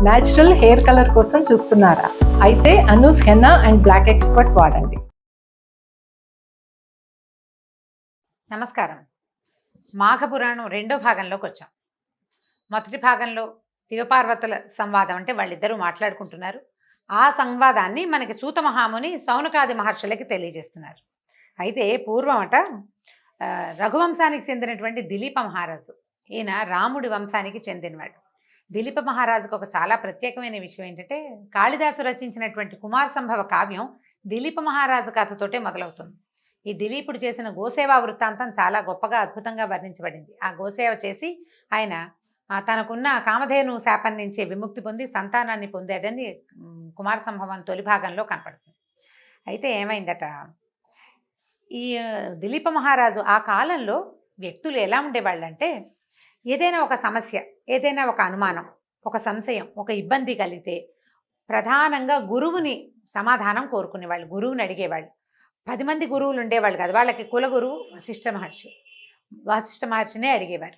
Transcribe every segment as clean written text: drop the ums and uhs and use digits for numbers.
Natural hair colour కోసం చూస్తున్నారా? అయితే Anoos henna and black expert వాడండి. నమస్కారం. మాఘపురాణం రెండో భాగంలోకి వచ్చాం. మొదటి భాగంలో శివపార్వతుల సంవాదం, అంటే వాళ్ళిద్దరూ మాట్లాడుకుంటున్నారు. ఆ సంవాదాన్ని మనకి సూత మహాముని సౌనకాది మహర్షులకి తెలియజేస్తున్నారు. అయితే పూర్వం రఘువంశానికి చెందినటువంటి దిలీప మహారాజు, ఈయన రాముడి వంశానికి చెందినవాడు. దిలీప మహారాజుకు ఒక చాలా ప్రత్యేకమైన విషయం ఏంటంటే, కాళిదాసు రచించినటువంటి కుమార సంభవ కావ్యం దిలీప మహారాజు కథతోటే మొదలవుతుంది. ఈ దిలీపుడు చేసిన గోసేవా వృత్తాంతం చాలా గొప్పగా అద్భుతంగా వర్ణించబడింది. ఆ గోసేవ చేసి ఆయన తనకున్న కామధేను శాపం నుంచి విముక్తి పొంది సంతానాన్ని పొందాడని కుమార సంభవం తొలి భాగంలో కనపడుతుంది. అయితే ఏమైందట, ఈ దిలీప మహారాజు ఆ కాలంలో వ్యక్తులు ఎలా ఉండేవాళ్ళంటే, ఏదైనా ఒక సమస్య, ఏదైనా ఒక అనుమానం, ఒక సంశయం, ఒక ఇబ్బంది కలిగితే ప్రధానంగా గురువుని సమాధానం కోరుకునేవాళ్ళు, గురువుని అడిగేవాళ్ళు. 10 మంది గురువులు ఉండేవాళ్ళు కాదు, వాళ్ళకి కులగురువు వశిష్ఠ మహర్షినే అడిగేవారు.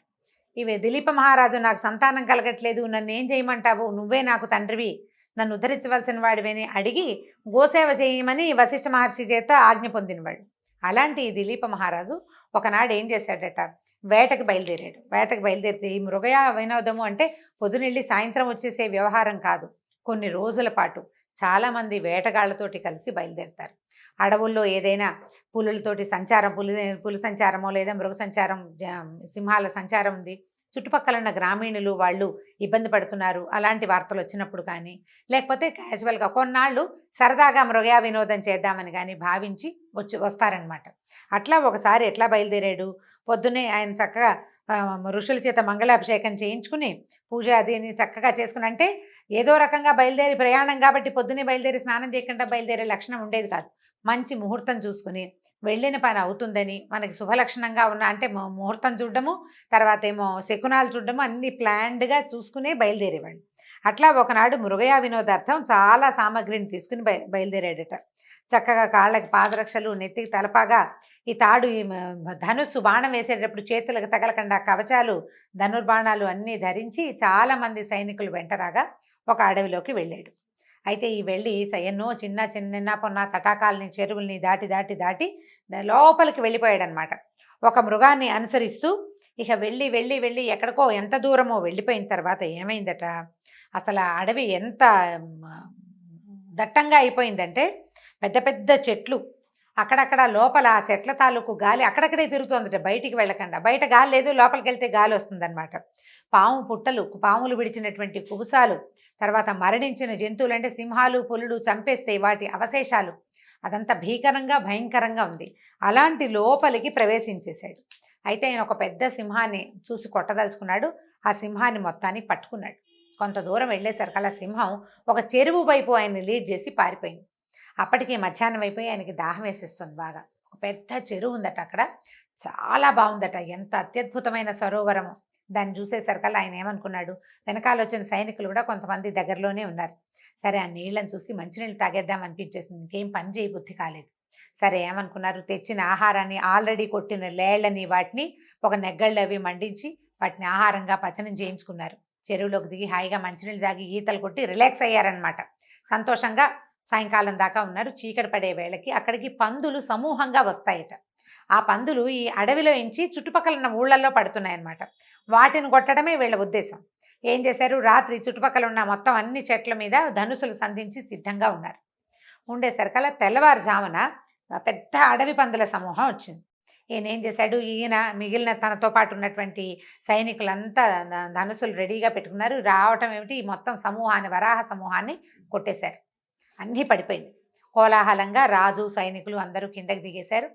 ఇవి దిలీప మహారాజు, నాకు సంతానం కలగట్లేదు, నన్ను ఏం చేయమంటావు, నువ్వే నాకు తండ్రివి, నన్ను ఉద్ధరించవలసిన వాడివని అడిగి గోసేవ చేయమని వశిష్ఠ మహర్షి చేత ఆజ్ఞ పొందినవాడు. అలాంటి దిలీప మహారాజు ఒకనాడు ఏం చేశాడట, వేటకి బయలుదేరితే, ఈ మృగయ వినోదము అంటే పొద్దునెళ్ళి సాయంత్రం వచ్చేసే వ్యవహారం కాదు. కొన్ని రోజుల పాటు చాలామంది వేటగాళ్లతోటి కలిసి బయలుదేరుతారు. అడవుల్లో ఏదైనా పులులతోటి సంచారం, పులి సంచారమో లేదా మృగ సంచారం, సింహాల సంచారం ఉంది, చుట్టుపక్కల ఉన్న గ్రామీణులు వాళ్ళు ఇబ్బంది పడుతున్నారు, అలాంటి వార్తలు వచ్చినప్పుడు కానీ, లేకపోతే క్యాజువల్గా కొన్నాళ్ళు సరదాగా మృగయా వినోదం చేద్దామని కానీ భావించి వస్తారనమాట. అట్లా ఒకసారి ఎట్లా బయలుదేరాడు, పొద్దున్నే ఆయన చక్కగా ఋషుల చేత మంగళాభిషేకం చేయించుకుని పూజ అదిని చక్కగా చేసుకుని, అంటే ఏదో రకంగా బయలుదేరి ప్రయాణం కాబట్టి పొద్దున్నే బయలుదేరి స్నానం చేయకుండా బయలుదేరే లక్షణం ఉండేది కాదు. మంచి ముహూర్తం చూసుకుని వెళ్ళిన పని అవుతుందని, మనకి శుభలక్షణంగా ఉన్న, అంటే ముహూర్తం చూడడము, తర్వాత ఏమో శకునాలు చూడడము, అన్ని ప్లాన్డ్గా చూసుకునే బయలుదేరేవాళ్ళు. అట్లా ఒకనాడు మృగయా వినోదార్థం చాలా సామాగ్రిని తీసుకుని బయలుదేరాడట. చక్కగా కాళ్ళకి పాదరక్షలు, నెత్తికి తలపాగా, ఈ తాడు, ఈ ధనుస్సు బాణం వేసేటప్పుడు చేతులకు తగలకుండా కవచాలు, ధనుర్బాణాలు అన్నీ ధరించి చాలామంది సైనికులు వెంటరాగా ఒక అడవిలోకి వెళ్ళాడు. అయితే ఈ వెళ్ళి ఎన్నో చిన్న పొన్న తటాకాలని, చెరువుల్ని దాటి లోపలికి వెళ్ళిపోయాడనమాట. ఒక మృగాన్ని అనుసరిస్తూ ఇక వెళ్ళి ఎక్కడికో ఎంత దూరమో వెళ్ళిపోయిన తర్వాత ఏమైందట, అసలు ఆ అడవి ఎంత దట్టంగా అయిపోయిందంటే, పెద్ద పెద్ద చెట్లు, అక్కడక్కడ లోపల ఆ చెట్ల తాలూకు గాలి అక్కడక్కడే తిరుగుతుందట, బయటికి వెళ్ళకుండా. బయట గాలి లేదు, లోపలికి వెళ్తే గాలి వస్తుందన్నమాట. పాములు విడిచినటువంటి కుబుసాలు, తర్వాత మరణించిన జంతువులు, అంటే సింహాలు పులులు చంపేస్తే వాటి అవశేషాలు, అదంతా భయంకరంగా ఉంది. అలాంటి లోపలికి ప్రవేశించేశాడు. అయితే ఆయన ఒక పెద్ద సింహాన్ని చూసి కొట్టదలుచుకున్నాడు. ఆ సింహాన్ని మొత్తాన్ని పట్టుకున్నాడు. కొంత దూరం వెళ్ళేసరికి ఆ సింహం ఒక చెరువు వైపు ఆయన్ని లీడ్ చేసి పారిపోయింది. అప్పటికి మధ్యాహ్నం అయిపోయి ఆయనకి దాహం వేసేస్తుంది బాగా. ఒక పెద్ద చెరువు ఉందట అక్కడ, చాలా బాగుందట, ఎంత అత్యద్భుతమైన సరోవరము. దాన్ని చూసేసరికల్లా ఆయన ఏమనుకున్నాడు, వెనకాల వచ్చిన సైనికులు కూడా కొంతమంది దగ్గరలోనే ఉన్నారు. సరే, ఆ నీళ్ళని చూసి మంచినీళ్ళు తాగేద్దాం అనిపించేసింది, ఇంకేం పని చేయ బుద్ధి కాలేదు. సరే ఏమనుకున్నారు, తెచ్చిన ఆహారాన్ని, ఆల్రెడీ కొట్టిన లేళ్లని, వాటిని ఒక నెగ్గళ్ళు అవి మండించి వాటిని ఆహారంగా పచనం చేయించుకున్నారు. చెరువులోకి దిగి హాయిగా మంచినీళ్ళు తాగి ఈతలు కొట్టి రిలాక్స్ అయ్యారనమాట. సంతోషంగా సాయంకాలం దాకా ఉన్నారు. చీకటి పడే వేళకి అక్కడికి పందులు సమూహంగా వస్తాయట. ఆ పందులు ఈ అడవిలో నుంచి చుట్టుపక్కల ఉన్న ఊళ్ళల్లో పడుతున్నాయన్నమాట. వాటిని కొట్టడమే వీళ్ళ ఉద్దేశం. ఏం చేశారు, రాత్రి చుట్టుపక్కల ఉన్న మొత్తం అన్ని చెట్ల మీద ధనుసులు సంధించి సిద్ధంగా ఉన్నారు. ఉండేసరికల్లా తెల్లవారుజామున పెద్ద అడవి పందుల సమూహం వచ్చింది. ఈయన ఏం చేశాడు, మిగిలిన తనతో పాటు ఉన్నటువంటి సైనికులంతా ధనుసులు రెడీగా పెట్టుకున్నారు. రావటం ఏమిటి, మొత్తం సమూహాన్ని, వరాహ సమూహాన్ని కొట్టేశారు. అన్నీ పడిపోయింది. కోలాహలంగా రాజు, సైనికులు అందరూ కిందకి దిగేశారు.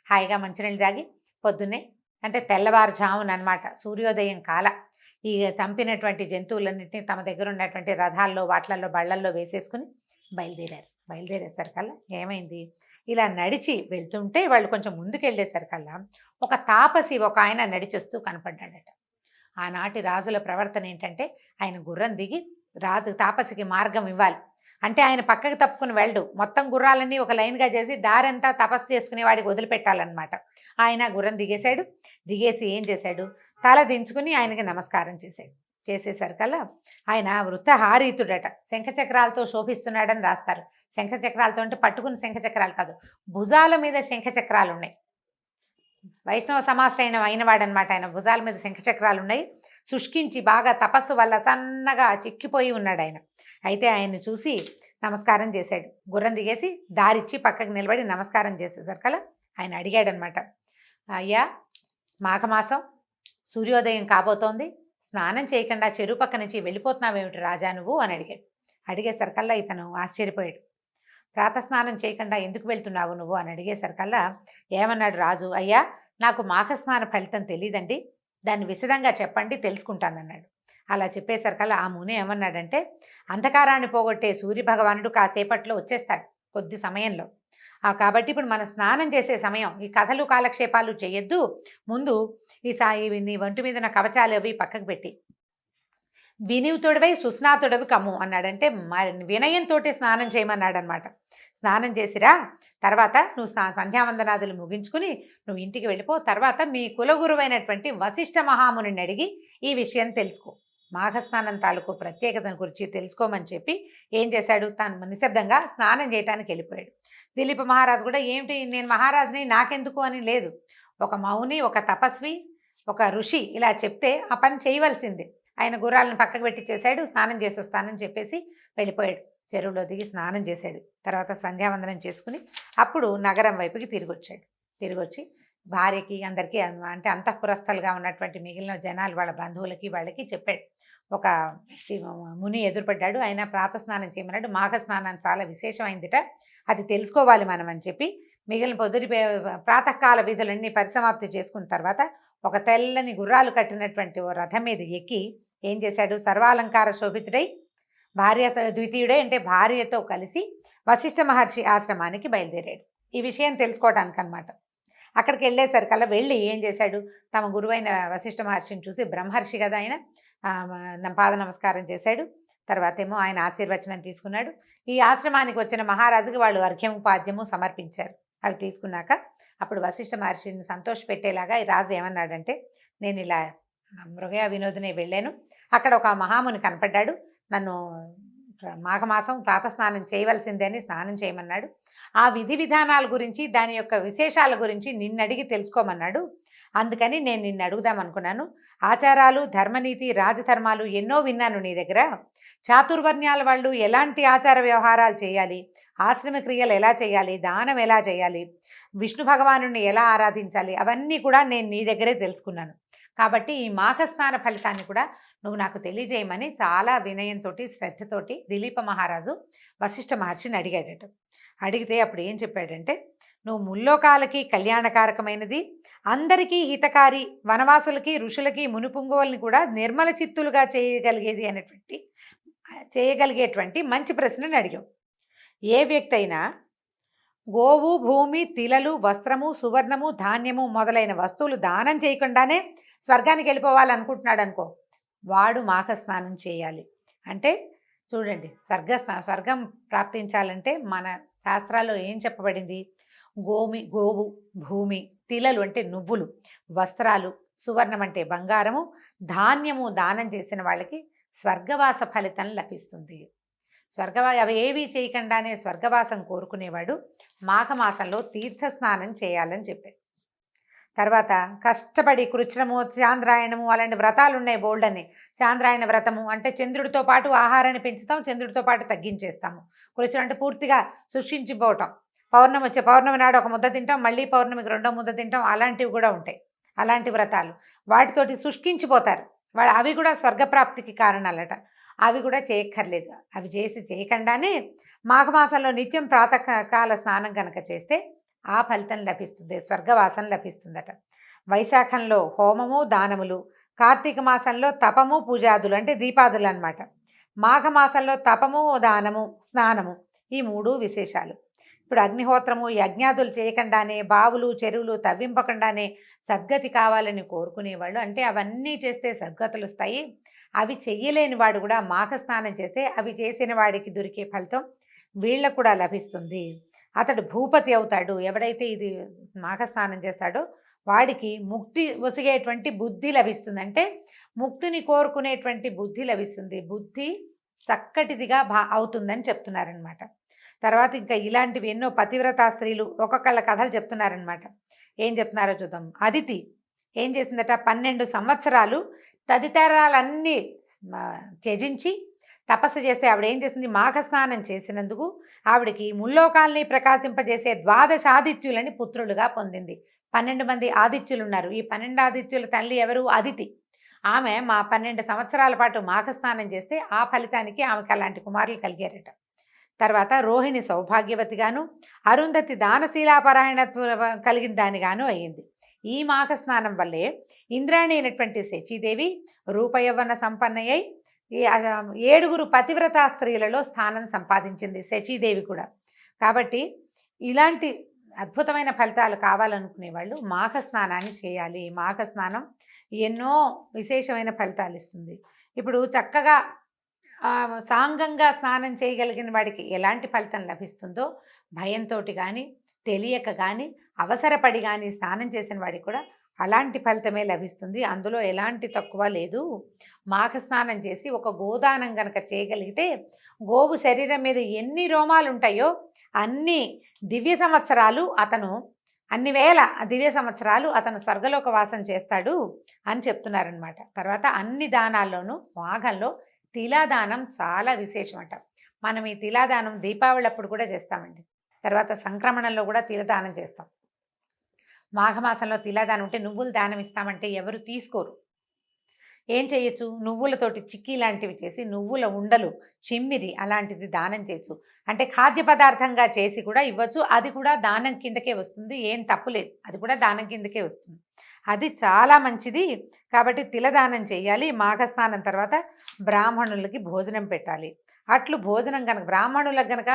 హాయిగా మంచినీళ్ళు తాగి పొద్దున్నే, అంటే తెల్లవారుజామున అనమాట, సూర్యోదయం కాల, ఈ చంపినటువంటి జంతువులన్నింటినీ తమ దగ్గర ఉన్నటువంటి రథాల్లో, వాట్లల్లో, బళ్ళల్లో వేసేసుకుని బయలుదేరేసరికల్లా ఏమైంది, ఇలా నడిచి వెళ్తుంటే వాళ్ళు కొంచెం ముందుకు వెళ్ళేసరికల్లా ఒక తాపసి, ఒక ఆయన నడిచొస్తూ కనపడ్డాడట. ఆనాటి రాజుల ప్రవర్తన ఏంటంటే, ఆయన గుర్రం దిగి తాపసికి మార్గం ఇవ్వాలి. అంటే ఆయన పక్కకి తప్పుకుని వెళ్ళడు, మొత్తం గుర్రాలన్నీ ఒక లైన్గా చేసి దారంతా తపస్సు చేసుకునే వాడికి వదిలిపెట్టాలన్నమాట. ఆయన గుర్రం దిగేసి ఏం చేశాడు, తల దించుకుని ఆయనకి నమస్కారం చేశాడు. చేసేసరికల్లా ఆయన వృత్తహారీతుడట, శంఖచక్రాలతో శోభిస్తున్నాడని రాస్తారు. శంఖచక్రాలతో అంటే పట్టుకుని శంఖచక్రాలు కాదు, భుజాల మీద శంఖచక్రాలు ఉన్నాయి. వైష్ణవ సమాశ్రయణం అయినవాడనమాట ఆయన. భుజాల మీద శంఖచక్రాలు ఉన్నాయి. శుష్కించి బాగా తపస్సు వల్ల సన్నగా చిక్కిపోయి ఉన్నాడు ఆయన. అయితే ఆయన్ని చూసి నమస్కారం చేశాడు. గుర్రం దిగేసి దారిచ్చి పక్కకు నిలబడి నమస్కారం చేసేసరికల్లా ఆయన అడిగాడనమాట, అయ్యా మాఘమాసం సూర్యోదయం కాబోతోంది, స్నానం చేయకుండా చెరువు పక్క నుంచి వెళ్ళిపోతున్నావేమిటి రాజా నువ్వు అని అడిగాడు. అడిగేసరికల్లా ఇతను ఆశ్చర్యపోయాడు. ప్రాతస్నానం చేయకుండా ఎందుకు వెళ్తున్నావు నువ్వు అని అడిగేసరికల్లా ఏమన్నాడు రాజు, అయ్యా నాకు మాఘస్నాన ఫలితం తెలియదండి, దాన్ని విశదంగా చెప్పండి తెలుసుకుంటానన్నాడు. అలా చెప్పేసరికల్లా ఆ ముని ఏమన్నాడంటే, అంధకారాన్ని పోగొట్టే సూర్యభగవానుడు కాసేపట్లో వచ్చేస్తాడు కొద్ది సమయంలో. కాబట్టి ఇప్పుడు మనం స్నానం చేసే సమయం, ఈ కథలు కాలక్షేపాలు చేయొద్దు, ముందు నీ ఒంటి మీద ఉన్న కవచాలు అవి పక్కకు పెట్టి వినియుతుడవై సుస్నాతుడవి కమ్ము అన్నాడంటే వినయంతో స్నానం చేయమన్నాడు అనమాట. స్నానం చేసిరా, తర్వాత నువ్వు సంధ్యావందనాదులు ముగించుకుని నువ్వు ఇంటికి వెళ్ళిపో. తర్వాత మీ కులగురువైనటువంటి వశిష్ఠ మహామునిని అడిగి ఈ విషయం తెలుసుకో, మాఘస్నానం తాలూకు ప్రత్యేకతను గురించి తెలుసుకోమని చెప్పి ఏం చేశాడు, తాను నిశ్శబ్దంగా స్నానం చేయడానికి వెళ్ళిపోయాడు. దిలీప మహారాజు కూడా ఏమిటి నేను మహారాజుని నాకెందుకు అని లేదు, ఒక మౌని, ఒక తపస్వి, ఒక ఋషి ఇలా చెప్తే ఆ పని చేయవలసిందే. ఆయన గుర్రాలను పక్కకు పెట్టి చేశాడు. స్నానం చేసి వస్తానని చెప్పేసి వెళ్ళిపోయాడు. చెరువులో దిగి స్నానం చేశాడు. తర్వాత సంధ్యావందనం చేసుకుని అప్పుడు నగరం వైపుకి తిరిగి వచ్చాడు. తిరిగి వచ్చి భార్యకి అందరికీ అంటే అంతఃపురస్థలుగా ఉన్నటువంటి మిగిలిన జనాలు వాళ్ళ బంధువులకి వాళ్ళకి చెప్పాడు. ఒక ముని ఎదురుపడ్డాడు, ఆయన ప్రాతస్నానం చేయమన్నాడు, మాఘస్నానం చాలా విశేషమైందిట, అది తెలుసుకోవాలి మనం అని చెప్పి మిగిలిన పొద్దుటి ప్రాతకాల విధులన్నీ పరిసమాప్తి చేసుకున్న తర్వాత ఒక తెల్లని గుర్రాలు కట్టినటువంటి ఓ రథం మీద ఎక్కి ఏం చేశాడు, సర్వాలంకార శోభితుడై భార్య ద్వితీయుడే అంటే భార్యతో కలిసి వశిష్ఠ మహర్షి ఆశ్రమానికి బయలుదేరాడు. ఈ విషయం తెలుసుకోవడానికి అనమాట. అక్కడికి వెళ్ళేసరికల్లా వెళ్ళి ఏం చేశాడు, తమ గురువైన వశిష్ఠ మహర్షిని చూసి, బ్రహ్మర్షి కదా ఆయన, పాద నమస్కారం చేశాడు. తర్వాత ఏమో ఆయన ఆశీర్వచనం తీసుకున్నాడు. ఈ ఆశ్రమానికి వచ్చిన మహారాజుకి వాళ్ళు అర్ఘ్యము పాద్యము సమర్పించారు. అవి తీసుకున్నాక అప్పుడు వశిష్ఠ మహర్షిని సంతోషపెట్టేలాగా ఈ రాజు ఏమన్నాడంటే, నేను ఇలా మృగయ వినోదిని వెళ్ళాను, అక్కడ ఒక మహాముని కనపడ్డాడు, నన్ను మాఘమాసం ప్రాతస్నానం చేయవలసిందే అని స్నానం చేయమన్నాడు, ఆ విధి విధానాల గురించి దాని యొక్క విశేషాల గురించి నిన్ను అడిగి తెలుసుకోమన్నాడు, అందుకని నేను నిన్ను అడుగుదాం అనుకున్నాను. ఆచారాలు, ధర్మనీతి, రాజధర్మాలు ఎన్నో విన్నాను నీ దగ్గర, చాతుర్వర్ణ్యాల వాళ్ళు ఎలాంటి ఆచార వ్యవహారాలు చేయాలి, ఆశ్రమ క్రియలు ఎలా చేయాలి, దానం ఎలా చేయాలి, విష్ణు భగవానుడిని ఎలా ఆరాధించాలి, అవన్నీ కూడా నేను నీ దగ్గరే తెలుసుకున్నాను. కాబట్టి ఈ మాఘస్నాన ఫలితాన్ని కూడా నువ్వు నాకు తెలియజేయమని చాలా వినయంతో శ్రద్ధతోటి దిలీప మహారాజు వశిష్ఠ మహర్షిని అడిగాడట. అడిగితే అప్పుడు ఏం చెప్పాడంటే, నువ్వు ముల్లోకాలకి కళ్యాణకారకమైనది, అందరికీ హితకారి, వనవాసులకి, ఋషులకి, మునిపుంగవుల్ని కూడా నిర్మల చిత్తులుగా చేయగలిగేటువంటి మంచి ప్రశ్నని అడిగావు. ఏ వ్యక్తి అయినా గోవు, భూమి, తిలలు, వస్త్రము, సువర్ణము, ధాన్యము మొదలైన వస్తువులు దానం చేయకుండానే స్వర్గానికి వెళ్ళిపోవాలనుకుంటున్నాడు అనుకో, వాడు మాఘస్నానం చేయాలి. అంటే చూడండి, స్వర్గం ప్రాప్తించాలంటే మన శాస్త్రాల్లో ఏం చెప్పబడింది, గోవు, భూమి, తిలలు అంటే నువ్వులు, వస్త్రాలు, సువర్ణం అంటే బంగారము, ధాన్యము దానం చేసిన వాళ్ళకి స్వర్గవాస ఫలితం లభిస్తుంది. అవి ఏవి చేయకుండానే స్వర్గవాసం కోరుకునేవాడు మాఘమాసంలో తీర్థస్నానం చేయాలని చెప్పాడు. తర్వాత కష్టపడి కృచ్ఛ్రము, చాంద్రాయణము అలాంటి వ్రతాలు ఉన్నాయి బోల్డ్ అని. చాంద్రాయణ వ్రతము అంటే చంద్రుడితో పాటు ఆహారాన్ని పెంచుతాం, చంద్రుడితో పాటు తగ్గించేస్తాము. కృచ్ఛ్రం అంటే పూర్తిగా శుష్కించిపోవటం. పౌర్ణమి నాడు ఒక ముద్ద తింటాం, మళ్ళీ పౌర్ణమికి రెండో ముద్ద తింటాం, అలాంటివి కూడా ఉంటాయి. అలాంటి వ్రతాలు వాటితోటి శుష్కించిపోతారు వాళ్ళు. అవి కూడా స్వర్గప్రాప్తికి కారణాలట. అవి కూడా చేయక్కర్లేదు. అవి చేయకుండానే మాఘమాసంలో నిత్యం ప్రాతకాల స్నానం కనుక చేస్తే ఆ ఫలితం లభిస్తుంది, స్వర్గవాసం లభిస్తుందట. వైశాఖంలో హోమము, దానములు, కార్తీక మాసంలో తపము, పూజాదులు అంటే దీపాదులు అన్నమాట. మాఘమాసంలో తపము, దానము, స్నానము, ఈ మూడు విశేషాలు. ఇప్పుడు అగ్నిహోత్రము, యజ్ఞాదులు చేయకుండానే, బావులు, చెరువులు తవ్వింపకుండానే సద్గతి కావాలని కోరుకునేవాళ్ళు, అంటే అవన్నీ చేస్తే సద్గతులు వస్తాయి. అవి చెయ్యలేని వాడు కూడా మాఘస్నానం చేస్తే అవి చేసిన వాడికి దొరికే ఫలితం వీళ్ళకు కూడా లభిస్తుంది. అతడు భూపతి అవుతాడు. ఎవడైతే ఇది మాఘస్నానం చేస్తాడో వాడికి ముక్తి ఒసిగేటువంటి బుద్ధి లభిస్తుంది. అంటే ముక్తిని కోరుకునేటువంటి బుద్ధి లభిస్తుంది. బుద్ధి చక్కటిదిగా అవుతుందని చెప్తున్నారనమాట. తర్వాత ఇంకా ఇలాంటివి ఎన్నో పతివ్రతా స్త్రీలు ఒక్కొక్కళ్ళ కథలు చెప్తున్నారనమాట. ఏం చెప్తున్నారో చూద్దాం. అదితి ఏం చేసిందట, 12 సంవత్సరాలు తదితరాలన్నీ త్యజించి తపస్సు చేస్తే ఆవిడ ఏం చేసింది, మాఘస్నానం చేసినందుకు ఆవిడకి ముల్లోకాల్ని ప్రకాశింపజేసే 12 ఆదిత్యులని పుత్రులుగా పొందింది. 12 మంది ఆదిత్యులు ఉన్నారు. ఈ 12 ఆదిత్యుల తల్లి ఎవరు, అదితి. ఆమె 12 సంవత్సరాల పాటు మాఘస్నానం చేస్తే ఆ ఫలితానికి ఆమెకు అలాంటి కుమారులు కలిగారట. తర్వాత రోహిణి సౌభాగ్యవతిగాను, అరుంధతి దానశీలాపరాయణత్వం కలిగిన దానిగాను అయ్యింది. ఈ మాఘస్నానం వల్లే ఇంద్రాణి అయినటువంటి శచీదేవి రూపయవ్వన సంపన్నయ్యై 7 పతివ్రతా స్త్రీలలో స్థానం సంపాదించింది శచీదేవి కూడా. కాబట్టి ఇలాంటి అద్భుతమైన ఫలితాలు కావాలనుకునే వాళ్ళు మాఘస్నానాన్ని చేయాలి. మాఘస్నానం ఎన్నో విశేషమైన ఫలితాలు ఇస్తుంది. ఇప్పుడు చక్కగా సాంగంగా స్నానం చేయగలిగిన వాడికి ఎలాంటి ఫలితం లభిస్తుందో, భయంతో కానీ తెలియక కానీ అవసరపడి కానీ స్నానం చేసిన వాడికి కూడా అలాంటి ఫలితమే లభిస్తుంది. అందులో ఎలాంటి తక్కువ లేదు. మాఘస్నానం చేసి ఒక గోదానం కనుక చేయగలిగితే గోవు శరీరం మీద ఎన్ని రోమాలు ఉంటాయో అన్ని దివ్య సంవత్సరాలు అతను అన్ని వేల దివ్య సంవత్సరాలు అతను స్వర్గలోక వాసం చేస్తాడు అని చెప్తున్నారనమాట. తర్వాత అన్ని దానాల్లోనూ మాఘంలో తిలాదానం చాలా విశేషమట. మనం ఈ తిలాదానం దీపావళి అప్పుడు కూడా చేస్తామండి. తర్వాత సంక్రమణంలో కూడా తిలదానం చేస్తాం. మాఘమాసంలో తిలాదానం ఉంటే నువ్వులు దానం ఇస్తామంటే ఎవరు తీసుకోరు. ఏం చేయొచ్చు, నువ్వులతోటి చిక్కీ లాంటివి చేసి నువ్వుల ఉండలు చిమ్మిరి అలాంటిది దానం చేయొచ్చు. అంటే ఖాద్య పదార్థంగా చేసి కూడా ఇవ్వచ్చు. అది కూడా దానం కిందకే వస్తుంది, ఏం తప్పులేదు, అది కూడా దానం కిందకే వస్తుంది. అది చాలా మంచిది. కాబట్టి తిలదానం చేయాలి. మాఘస్నానం తర్వాత బ్రాహ్మణులకి భోజనం పెట్టాలి. అట్లు భోజనం కనుక బ్రాహ్మణులకు కనుక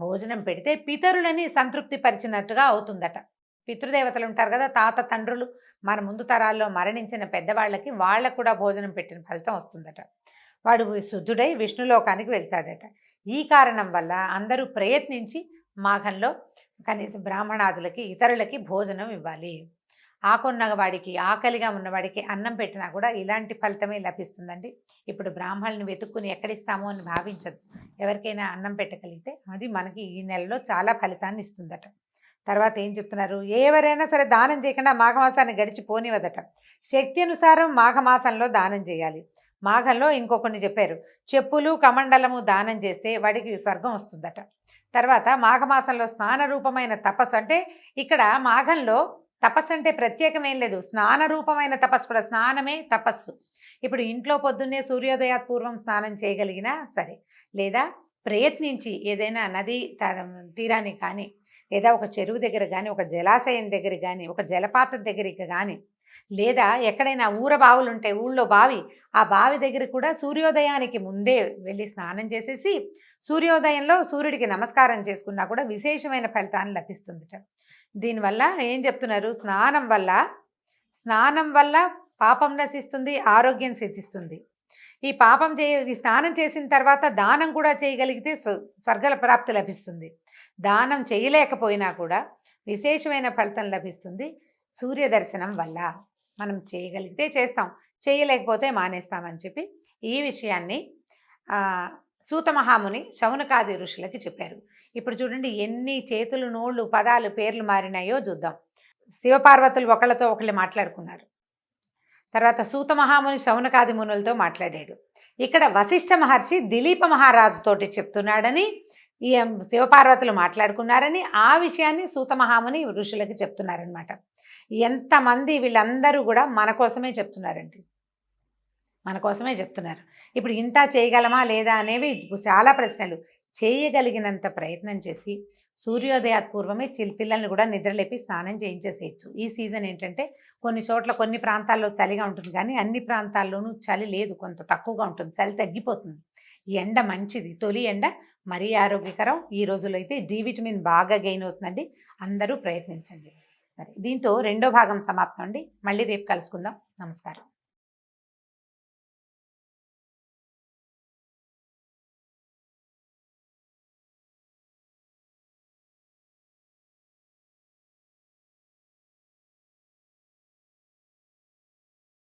భోజనం పెడితే పితరులని సంతృప్తి పరిచినట్టుగా అవుతుందట. పితృదేవతలు ఉంటారు కదా, తాత తండ్రులు, మన ముందు తరాల్లో మరణించిన పెద్దవాళ్ళకి వాళ్ళకు కూడా భోజనం పెట్టిన ఫలితం వస్తుందట. వాడు శుద్ధుడై విష్ణులోకానికి వెళ్తాడట. ఈ కారణం వల్ల అందరూ ప్రయత్నించి మాఘంలో కనీసం బ్రాహ్మణాదులకి ఇతరులకి భోజనం ఇవ్వాలి. ఆకున్నవాడికి ఆకలిగా ఉన్నవాడికి అన్నం పెట్టినా కూడా ఇలాంటి ఫలితమే లభిస్తుందండి. ఇప్పుడు బ్రాహ్మణుని వెతుక్కుని ఎక్కడిస్తామో అని భావించదు. ఎవరికైనా అన్నం పెట్టగలిగితే అది మనకి ఈ నెలలో చాలా ఫలితాన్ని ఇస్తుందట. తర్వాత ఏం చెప్తున్నారు, ఎవరైనా సరే దానం చేయకుండా మాఘమాసాన్ని గడిచిపోనివదట. శక్తి అనుసారం మాఘమాసంలో దానం చేయాలి. మాఘంలో ఇంకొకరిని చెప్పారు, చెప్పులు కమండలము దానం చేస్తే వాడికి స్వర్గం వస్తుందట. తర్వాత మాఘమాసంలో స్నాన రూపమైన తపస్సు, అంటే ఇక్కడ మాఘంలో తపస్సు అంటే ప్రత్యేకమేం లేదు, స్నాన రూపమైన తపస్సు కూడా. స్నానమే తపస్సు. ఇప్పుడు ఇంట్లో పొద్దున్నే సూర్యోదయాత్ పూర్వం స్నానం చేయగలిగినా సరే, లేదా ప్రయత్నించి ఏదైనా నది తీరానికి కానీ, లేదా ఒక చెరువు దగ్గర కానీ, ఒక జలాశయం దగ్గర కానీ, ఒక జలపాతం దగ్గరికి కానీ, లేదా ఎక్కడైనా ఊర బావులు ఉంటాయి, ఊళ్ళో బావి, ఆ బావి దగ్గర కూడా సూర్యోదయానికి ముందే వెళ్ళి స్నానం చేసేసి సూర్యోదయంలో సూర్యుడికి నమస్కారం చేసుకున్నా కూడా విశేషమైన ఫలితాన్ని లభిస్తుందిట. దీనివల్ల ఏం చెప్తున్నారు, స్నానం వల్ల పాపం నశిస్తుంది, ఆరోగ్యం సిద్ధిస్తుంది. ఈ స్నానం చేసిన తర్వాత దానం కూడా చేయగలిగితే స్వర్గల ప్రాప్తి లభిస్తుంది. దానం చేయలేకపోయినా కూడా విశేషమైన ఫలితం లభిస్తుంది సూర్య దర్శనం వల్ల. మనం చేయగలిగితే చేస్తాం, చేయలేకపోతే మానేస్తామని చెప్పి ఈ విషయాన్ని సూత మహాముని శౌనకాది ఋషులకి చెప్పారు. ఇప్పుడు చూడండి ఎన్ని చేతులు, నోళ్ళు, పదాలు, పేర్లు మారినాయో చూద్దాం. శివపార్వతులు ఒకళ్ళతో ఒకళ్ళు మాట్లాడుకున్నారు. తర్వాత సూత మహాముని శౌనకాది మునులతో మాట్లాడాడు. ఇక్కడ వశిష్ఠ మహర్షి దిలీప మహారాజుతోటి చెప్తున్నాడని, ఈ శివపార్వతులు మాట్లాడుకున్నారని ఆ విషయాన్ని సూత మహాముని ఋషులకి చెప్తున్నారనమాట. ఎంతమంది వీళ్ళందరూ కూడా మన కోసమే చెప్తున్నారండి, మన కోసమే చెప్తున్నారు. ఇప్పుడు ఇంత చేయగలమా లేదా అనేవి చాలా ప్రశ్నలు. చేయగలిగినంత ప్రయత్నం చేసి సూర్యోదయాత్ పూర్వమే పిల్లల్ని కూడా నిద్రలేపి స్నానం చేయించేసేయచ్చు. ఈ సీజన్ ఏంటంటే కొన్ని చోట్ల కొన్ని ప్రాంతాల్లో చలిగా ఉంటుంది, కానీ అన్ని ప్రాంతాల్లోనూ చలి లేదు, కొంత తక్కువగా ఉంటుంది, చలి తగ్గిపోతుంది. ఎండ మంచిది, తొలి ఎండ మరీ ఆరోగ్యకరం. ఈ రోజుల్లో అయితే డి విటమిన్ బాగా గెయిన్ అవుతుందండి, అందరూ ప్రయత్నించండి. సరే, దీంతో 2వ భాగం సమాప్తం అండి. మళ్ళీ రేపు కలుసుకుందాం. నమస్కారం.